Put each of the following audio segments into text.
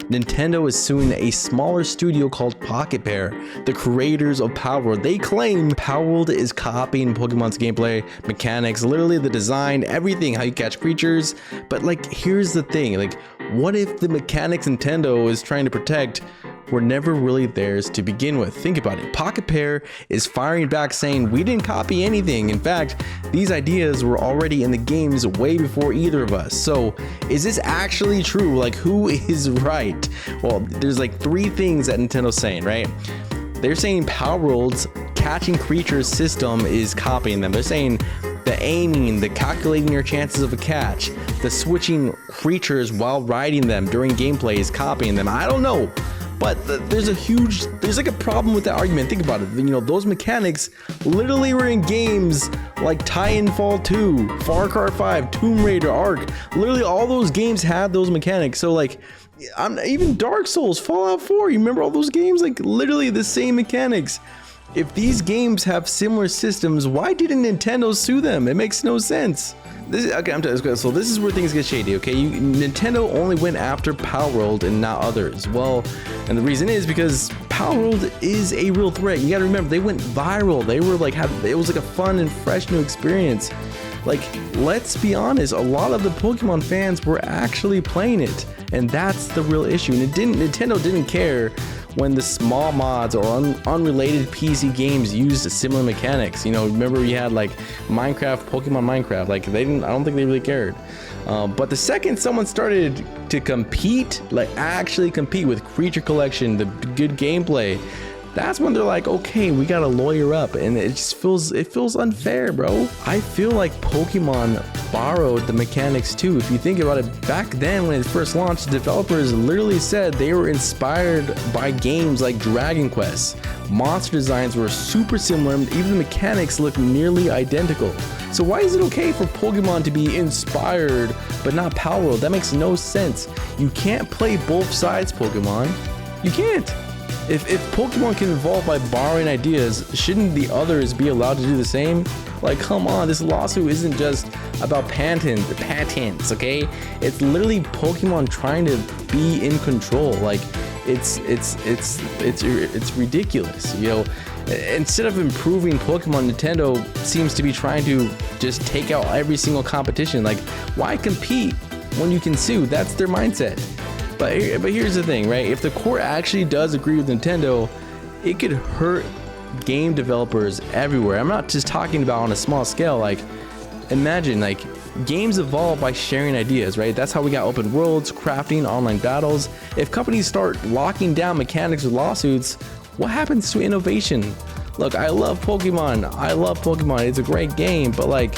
Nintendo is suing a smaller studio called Pocketpair, the creators of Palworld. They claim Palworld is copying Pokemon's gameplay, mechanics, literally the design, everything, how you catch creatures. But like, here's the thing, like, what if the mechanics Nintendo is trying to protect were never really theirs to begin with? Think about it. Pocketpair is firing back saying we didn't copy anything. In fact, these ideas were already in the games way before either of us. So is this actually true? Like, who is right? Well, there's like three things that Nintendo's saying, right? They're saying Palworld's catching creatures system is copying them. They're saying the aiming, the calculating your chances of a catch, the switching creatures while riding them during gameplay is copying them. I don't know. But there's like a problem with that argument. Think about it. You know, those mechanics literally were in games like Titanfall 2, Far Cry 5, Tomb Raider, Ark. Literally all those games had those mechanics. So like, even Dark Souls, Fallout 4, you remember all those games? Like literally the same mechanics. If these games have similar systems, why didn't Nintendo sue them? It makes no sense. So this is where things get shady, okay? Nintendo only went after Palworld and not others. Well, and the reason is because Palworld is a real threat. You gotta remember, they went viral. They were like, it was like a fun and fresh new experience. Like, let's be honest, a lot of the Pokemon fans were actually playing it, and that's the real issue. And Nintendo didn't care when the small mods or unrelated PC games used similar mechanics. You know, remember we had like Pokemon Minecraft, like I don't think they really cared. But the second someone started to compete, like actually compete with creature collection, the good gameplay, that's when they're like, okay, we gotta lawyer up, and it feels unfair, bro. I feel like Pokemon borrowed the mechanics too. If you think about it, back then when it first launched, developers literally said they were inspired by games like Dragon Quest. Monster designs were super similar, even the mechanics look nearly identical. So why is it okay for Pokemon to be inspired but not Palworld? That makes no sense. You can't play both sides, Pokemon. You can't. If Pokemon can evolve by borrowing ideas, shouldn't the others be allowed to do the same? Like, come on, this lawsuit isn't just about patents, okay? It's literally Pokemon trying to be in control. Like, it's ridiculous, you know? Instead of improving Pokemon, Nintendo seems to be trying to just take out every single competition. Like, why compete when you can sue? That's their mindset. But here's the thing, right? If the court actually does agree with Nintendo, it could hurt game developers everywhere. I'm not just talking about on a small scale. Like, imagine, like, games evolve by sharing ideas, right? That's how we got open worlds, crafting, online battles. If companies start locking down mechanics with lawsuits, what happens to innovation? Look, I love Pokemon. It's a great game, but like,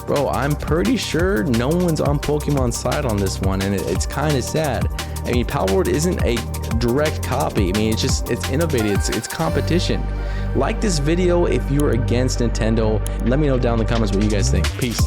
bro, I'm pretty sure no one's on Pokemon's side on this one, and it's kind of sad. I mean, Palworld isn't a direct copy. I mean, it's innovative. It's competition. Like this video if you're against Nintendo. Let me know down in the comments what you guys think. Peace.